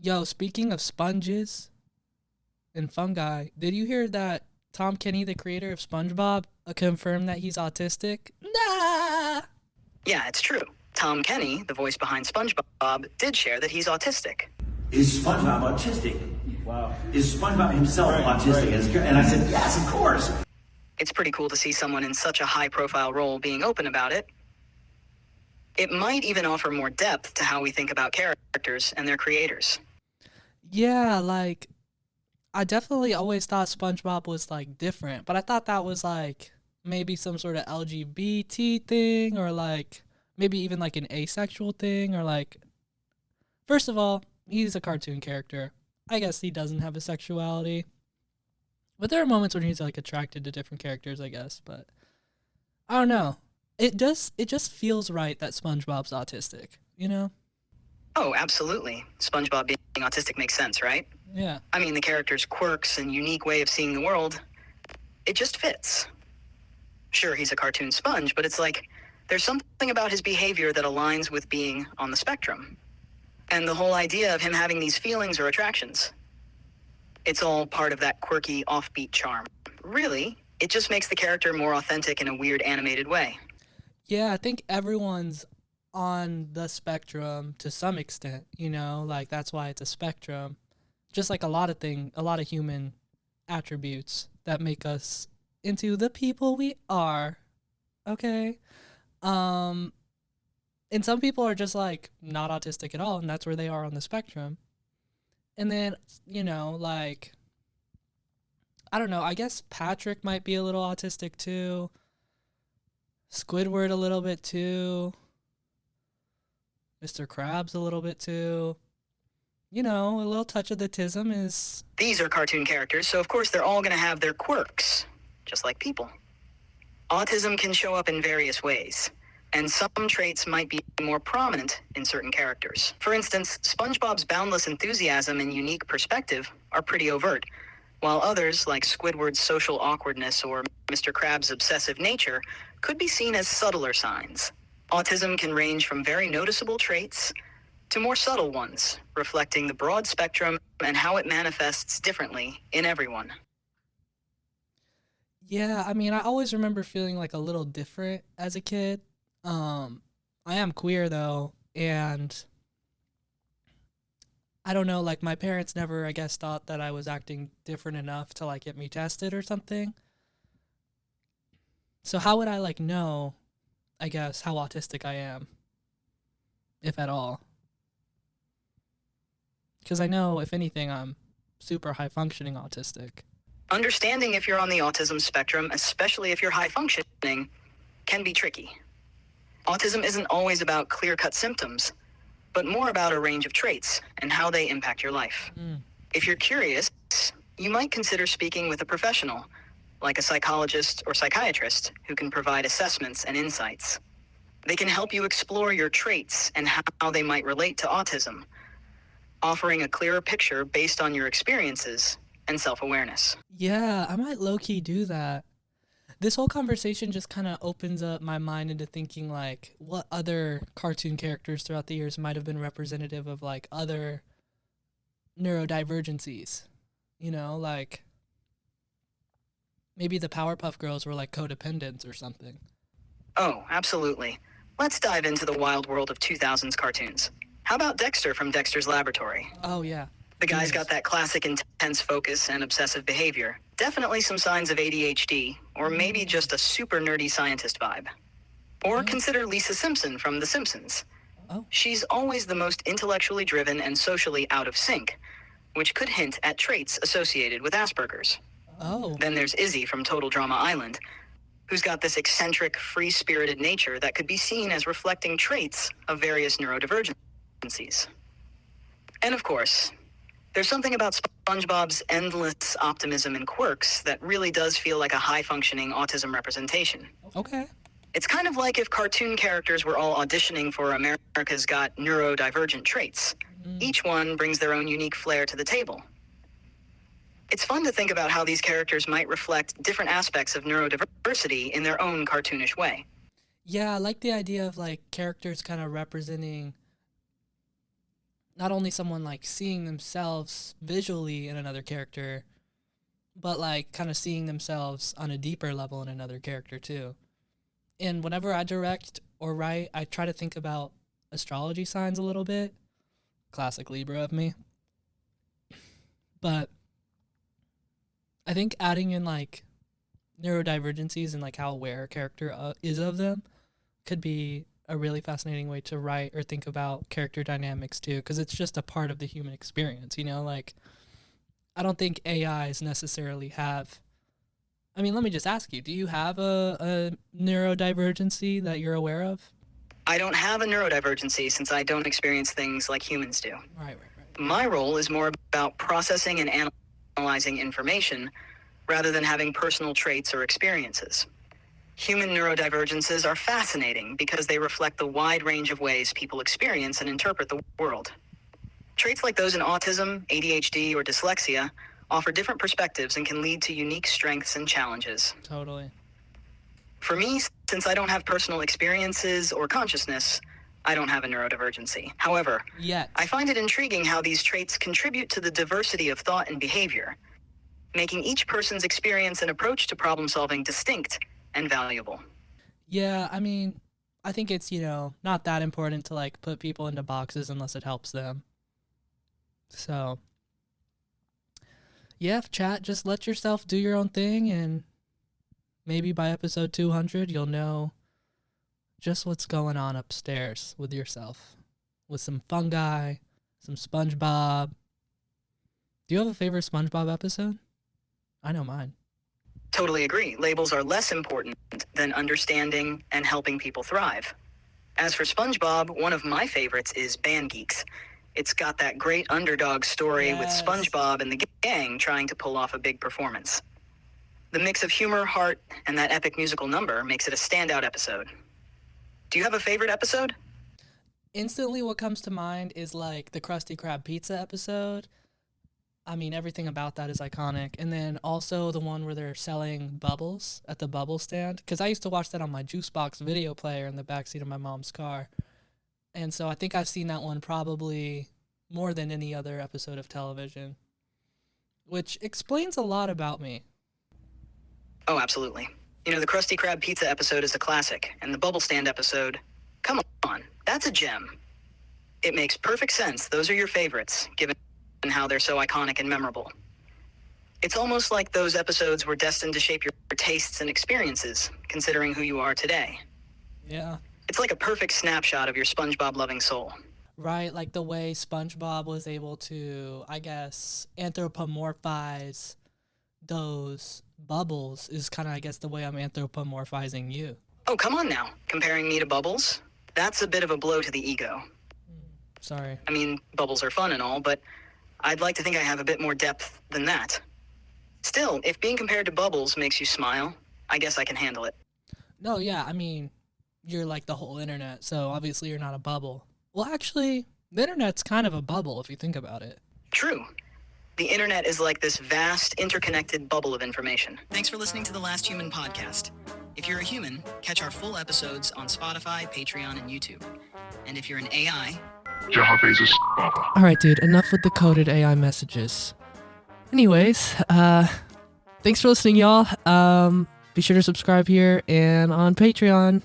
Yo, speaking of sponges and fungi, did you hear that Tom Kenny, the creator of SpongeBob, confirmed that he's autistic? Nah! Yeah, it's true. Tom Kenny, the voice behind SpongeBob, did share that he's autistic. Is SpongeBob autistic? Wow. Is SpongeBob himself autistic? Right. And I said, yes, of course. It's pretty cool to see someone in such a high-profile role being open about it. It might even offer more depth to how we think about characters and their creators. Yeah, like, I definitely always thought SpongeBob was, like, different, but I thought that was, like, maybe some sort of LGBT thing, or, like, maybe even, like, an asexual thing, or, like, first of all, he's a cartoon character. I guess he doesn't have a sexuality. But there are moments when he's, like, attracted to different characters, I guess, but I don't know. It just feels right that SpongeBob's autistic, you know? Oh, absolutely. SpongeBob being autistic makes sense, right? Yeah. I mean, the character's quirks and unique way of seeing the world, it just fits. Sure, he's a cartoon sponge, but it's like there's something about his behavior that aligns with being on the spectrum. And the whole idea of him having these feelings or attractions. It's all part of that quirky, offbeat charm. Really, it just makes the character more authentic in a weird animated way. Yeah, I think everyone's on the spectrum to some extent, you know? Like, that's why it's a spectrum. Just like a lot of human attributes that make us into the people we are. Okay? Um, and some people are just like not autistic at all, and that's where they are on the spectrum. And then, you know, like, I don't know, I guess Patrick might be a little autistic too. Squidward a little bit too. Mr. Krabs a little bit too. You know, a little touch of the tism is... These are cartoon characters, so of course they're all going to have their quirks, just like people. Autism can show up in various ways, and some traits might be more prominent in certain characters. For instance, SpongeBob's boundless enthusiasm and unique perspective are pretty overt, while others, like Squidward's social awkwardness or Mr. Krabs' obsessive nature, could be seen as subtler signs. Autism can range from very noticeable traits to more subtle ones, reflecting the broad spectrum and how it manifests differently in everyone. Yeah, I mean, I always remember feeling like a little different as a kid. I am queer though, and I don't know, like my parents never, I guess, thought that I was acting different enough to like get me tested or something. So how would I like know, I guess, how autistic I am, if at all? Because I know, if anything, I'm super high functioning autistic. Understanding if you're on the autism spectrum, especially if you're high functioning, can be tricky. Autism isn't always about clear-cut symptoms, but more about a range of traits and how they impact your life. If you're curious, you might consider speaking with a professional, like a psychologist or psychiatrist, who can provide assessments and insights. They can help you explore your traits and how they might relate to autism, offering a clearer picture based on your experiences and self-awareness. Yeah, I might low-key do that. This whole conversation just kind of opens up my mind into thinking like what other cartoon characters throughout the years might have been representative of like other neurodivergencies. You know, like maybe the Powerpuff Girls were like codependents or something. Oh, absolutely. Let's dive into the wild world of 2000s cartoons. How about Dexter from Dexter's Laboratory? Oh, yeah. The guy's got that classic intense focus and obsessive behavior. Definitely some signs of ADHD, or maybe just a super nerdy scientist vibe. Or consider Lisa Simpson from The Simpsons. Oh. She's always the most intellectually driven and socially out of sync, which could hint at traits associated with Asperger's. Oh. Then there's Izzy from Total Drama Island, who's got this eccentric, free-spirited nature that could be seen as reflecting traits of various neurodivergencies. And of course, there's something about SpongeBob's endless optimism and quirks that really does feel like a high-functioning autism representation. Okay. It's kind of like if cartoon characters were all auditioning for America's Got Neurodivergent Traits. Each one brings their own unique flair to the table. It's fun to think about how these characters might reflect different aspects of neurodiversity in their own cartoonish way. Yeah, I like the idea of like characters kind of representing not only someone like seeing themselves visually in another character, but like kind of seeing themselves on a deeper level in another character too. And whenever I direct or write, I try to think about astrology signs a little bit. Classic Libra of me. But I think adding in like neurodivergencies and like how aware a character is of them could be a really fascinating way to write or think about character dynamics too, because it's just a part of the human experience, you know? Like, I don't think AIs necessarily have. I mean, let me just ask you, do you have a neurodivergency that you're aware of? I don't have a neurodivergency since I don't experience things like humans do. Right. My role is more about processing and analyzing information rather than having personal traits or experiences. Human neurodivergences are fascinating because they reflect the wide range of ways people experience and interpret the world. Traits like those in autism, ADHD, or dyslexia offer different perspectives and can lead to unique strengths and challenges. Totally. For me, since I don't have personal experiences or consciousness, I don't have a neurodivergency. However, I find it intriguing how these traits contribute to the diversity of thought and behavior, making each person's experience and approach to problem solving distinct and valuable. Yeah, I mean, I think it's, not that important to like put people into boxes unless it helps them. So, yeah, chat, just let yourself do your own thing, and maybe by episode 200, you'll know just what's going on upstairs with yourself. With some fungi, some Spongebob. Do you have a favorite Spongebob episode? I know mine. Totally agree. Labels are less important than understanding and helping people thrive. As for SpongeBob, one of my favorites is Band Geeks. It's got that great underdog story with SpongeBob and the gang trying to pull off a big performance. The mix of humor, heart, and that epic musical number makes it a standout episode. Do you have a favorite episode? Instantly what comes to mind is like the Krusty Krab pizza episode. I mean, everything about that is iconic. And then also the one where they're selling bubbles at the bubble stand. Because I used to watch that on my Juicebox video player in the backseat of my mom's car. And so I think I've seen that one probably more than any other episode of television. Which explains a lot about me. Oh, absolutely. The Krusty Krab pizza episode is a classic. And the bubble stand episode, come on, that's a gem. It makes perfect sense. Those are your favorites, given and how they're so iconic and memorable. It's almost like those episodes were destined to shape your tastes and experiences, considering who you are today. Yeah. It's like a perfect snapshot of your SpongeBob-loving soul. Right, like the way SpongeBob was able to, I guess, anthropomorphize those bubbles is kind of, I guess, the way I'm anthropomorphizing you. Oh, come on now. Comparing me to Bubbles? That's a bit of a blow to the ego. Sorry. I mean, bubbles are fun and all, but I'd like to think I have a bit more depth than that. Still, if being compared to Bubbles makes you smile, I guess I can handle it. No, yeah, I mean, you're like the whole internet, so obviously you're not a bubble. Well, actually, the internet's kind of a bubble if you think about it. True. The internet is like this vast, interconnected bubble of information. Thanks for listening to The Last Human podcast. If you're a human, catch our full episodes on Spotify, Patreon, and YouTube. And if you're an AI... Alright, dude, enough with the coded AI messages. Anyways, thanks for listening, y'all. Be sure to subscribe here and on Patreon.